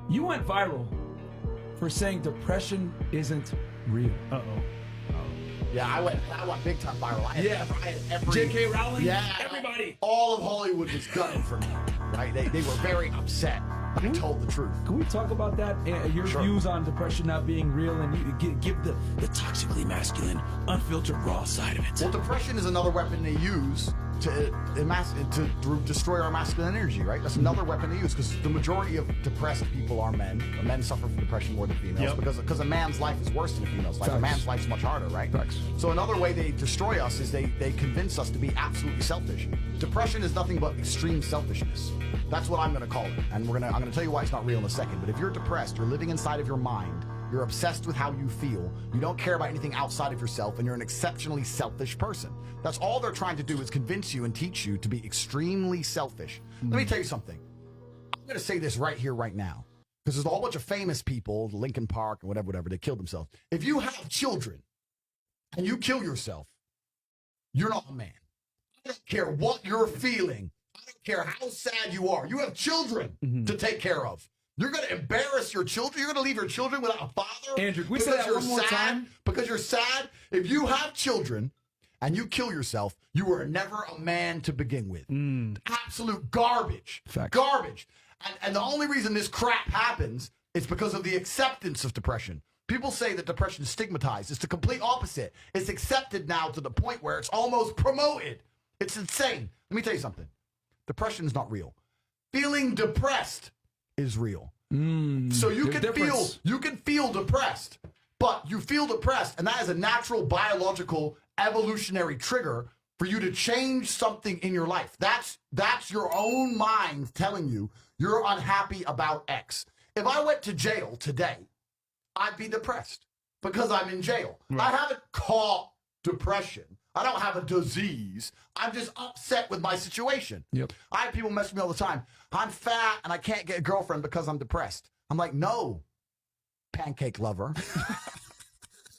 You went viral for saying depression isn't real. Yeah, I went big time viral. I had every J.K. Rowling, yeah, everybody. All of Hollywood was gunning for me, right? They were very upset. I told the truth. Can we talk about that? Your views on depression not being real, and you give the toxically masculine, unfiltered, raw side of it. Well, depression is another weapon they use to destroy our masculine energy, right? That's another weapon they use, because the majority of depressed people are men. Men suffer from depression more than females, because a man's life is worse than a female's life. A man's life's much harder, right? So another way they destroy us is they convince us to be absolutely selfish. Depression is nothing but extreme selfishness. That's what I'm going to call it. And I'm going to tell you why it's not real in a second. But if you're depressed, you're living inside of your mind, you're obsessed with how you feel, you don't care about anything outside of yourself, and you're an exceptionally selfish person. That's all they're trying to do, is convince you and teach you to be extremely selfish. Let me tell you something. I'm going to say this right here, right now, because there's a whole bunch of famous people, Lincoln Park and whatever, they killed themselves. If you have children and you kill yourself, you're not a man. I don't care what you're feeling. I don't care how sad you are. You have children to take care of. You're going to embarrass your children? You're going to leave your children without a father? Andrew, can we say that one more time? Because you're sad? If you have children and you kill yourself, you were never a man to begin with. Absolute garbage. Facts. Garbage. And the only reason this crap happens is because of the acceptance of depression. People say that depression is stigmatized. It's the complete opposite. It's accepted now to the point where it's almost promoted. It's insane. Let me tell you something. Depression is not real. Feeling depressed is real. So you can feel depressed, but you feel depressed, and that is a natural biological evolutionary trigger for you to change something in your life. That's your own mind telling you you're unhappy about X. If I went to jail today, I'd be depressed because I'm in jail. I haven't caught depression. I don't have a disease. I'm just upset with my situation. I have people mess with me all the time. I'm fat and I can't get a girlfriend because I'm depressed. I'm like, no, pancake lover.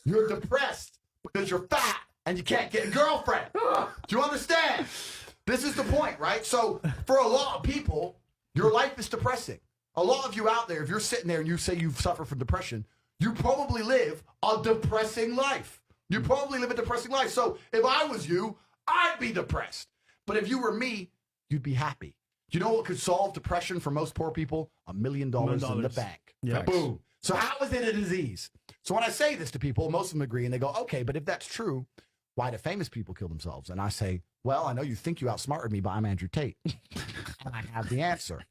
You're depressed because you're fat and you can't get a girlfriend. Do you understand? This is the point, right? So for a lot of people, your life is depressing. A lot of you out there, if you're sitting there and you say you've suffered from depression, you probably live a depressing life. You probably live a depressing life. So if I was you, I'd be depressed. But if you were me, you'd be happy. You know what could solve depression for most poor people? $1 million in the bank. Boom. So how is it a disease? So when I say this to people, most of them agree and they go, okay, but if that's true, why do famous people kill themselves? And I say, well, I know you think you outsmarted me, but I'm Andrew Tate. And I have the answer.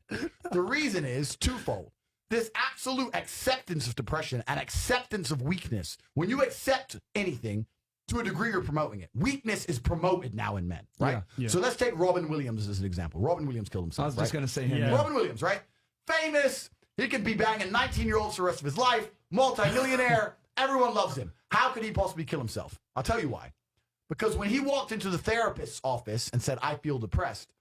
The reason is twofold. This absolute acceptance of depression and acceptance of weakness. When you accept anything, to a degree, you're promoting it. Weakness is promoted now in men, right? So let's take Robin Williams as an example. Robin Williams killed himself. I was just going to say him. Robin Williams, right? Famous. He could be banging 19-year-olds for the rest of his life. Multi-millionaire. Everyone loves him. How could he possibly kill himself? I'll tell you why. Because when he walked into the therapist's office and said, I feel depressed,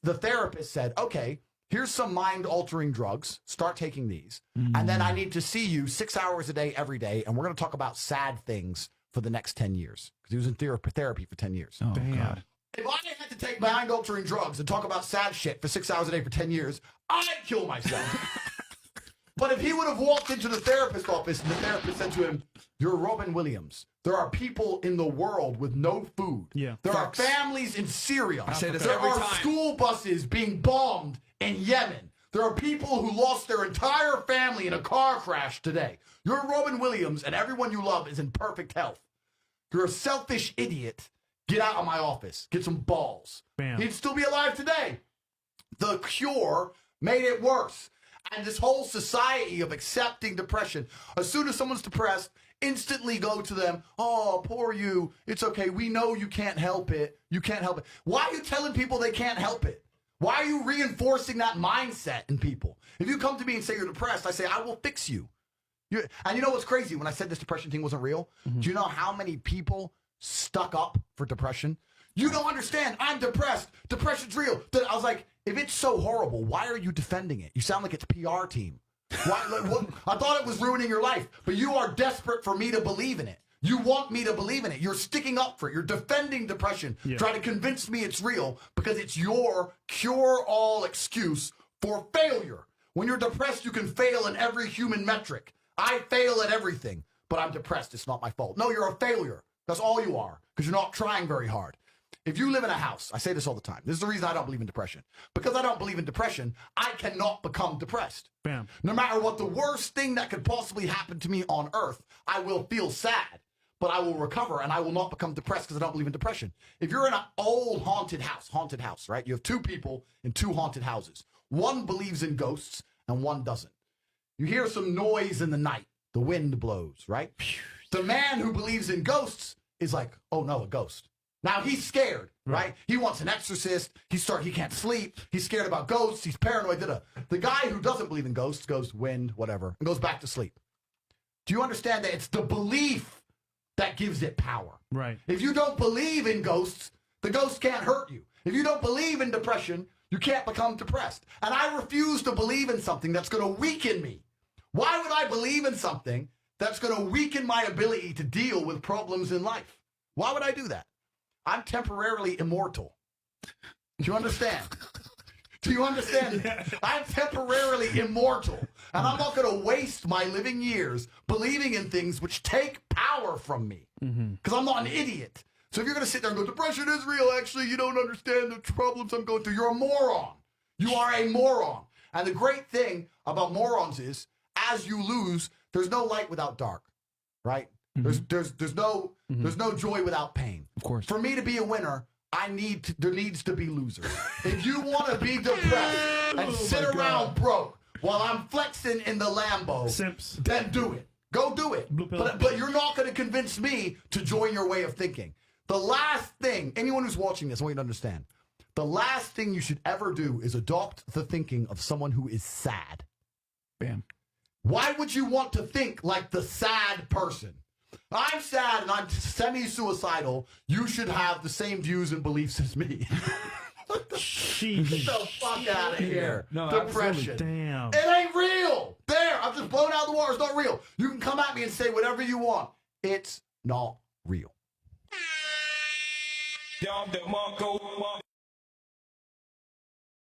the therapist said, okay, here's some mind-altering drugs. Start taking these. And then I need to see you 6 hours a day, every day, and we're going to talk about sad things for the next 10 years. Because he was in therapy for 10 years. Oh, God. If I had to take mind-altering drugs and talk about sad shit for 6 hours a day for 10 years, I'd kill myself. But if he would have walked into the therapist's office and the therapist said to him, you're Robin Williams. There are people in the world with no food. There are families in Syria. I say this there every are time. school buses being bombed in Yemen. There are people who lost their entire family in a car crash today. You're Robin Williams, and everyone you love is in perfect health. You're a selfish idiot. Get out of my office. Get some balls. Bam. He'd still be alive today. The cure made it worse. And this whole society of accepting depression, as soon as someone's depressed, instantly go to them, oh, poor you. It's okay. We know you can't help it. You can't help it. Why are you telling people they can't help it? Why are you reinforcing that mindset in people? If you come to me and say you're depressed, I say, I will fix you. And you know what's crazy? When I said this depression thing wasn't real, do you know how many people stuck up for depression? You don't understand. I'm depressed. Depression's real. I was like, if it's so horrible, why are you defending it? You sound like it's a PR team. Why, I thought it was ruining your life, but you are desperate for me to believe in it. You want me to believe in it. You're sticking up for it. You're defending depression, trying to convince me it's real because it's your cure-all excuse for failure. When you're depressed, you can fail in every human metric. I fail at everything, but I'm depressed. It's not my fault. No, you're a failure. That's all you are, because you're not trying very hard. If you live in a house, I say this all the time. This is the reason I don't believe in depression. Because I don't believe in depression, I cannot become depressed. Bam. No matter what the worst thing that could possibly happen to me on earth, I will feel sad, but I will recover and I will not become depressed because I don't believe in depression. If you're in an old haunted house, right? You have two people in two haunted houses. One believes in ghosts and one doesn't. You hear some noise in the night. The wind blows, right? The man who believes in ghosts is like, oh no, a ghost. Now he's scared, right? He wants an exorcist. He can't sleep. He's scared about ghosts. He's paranoid. The guy who doesn't believe in ghosts goes wind, whatever, and goes back to sleep. Do you understand that it's the belief that gives it power? Right. If you don't believe in ghosts, the ghost can't hurt you. If you don't believe in depression, you can't become depressed. And I refuse to believe in something that's going to weaken me. Why would I believe in something that's going to weaken my ability to deal with problems in life? Why would I do that? I'm temporarily immortal. Do you understand? Do you understand? Yeah. I'm temporarily immortal. And I'm not going to waste my living years believing in things which take power from me. Because I'm not an idiot. So if you're going to sit there and go, depression is real, actually, you don't understand the problems I'm going through. You're a moron. You are a moron. And the great thing about morons is, as you lose, there's no light without dark, right? There's no joy without pain. Of course. For me to be a winner, there needs to be losers. If you want to be depressed and sit around broke while I'm flexing in the Lambo, Simps. then do it. Go do it. Blue pill. But you're not going to convince me to join your way of thinking. The last thing, anyone who's watching this, I want you to understand, the last thing you should ever do is adopt the thinking of someone who is sad. Bam. Why would you want to think like the sad person? I'm sad and I'm semi-suicidal. You should have the same views and beliefs as me. Get the fuck out of here. No, depression. absolutely. Damn. It ain't real. There, I've just blown out the water. It's not real. You can come at me and say whatever you want. It's not real.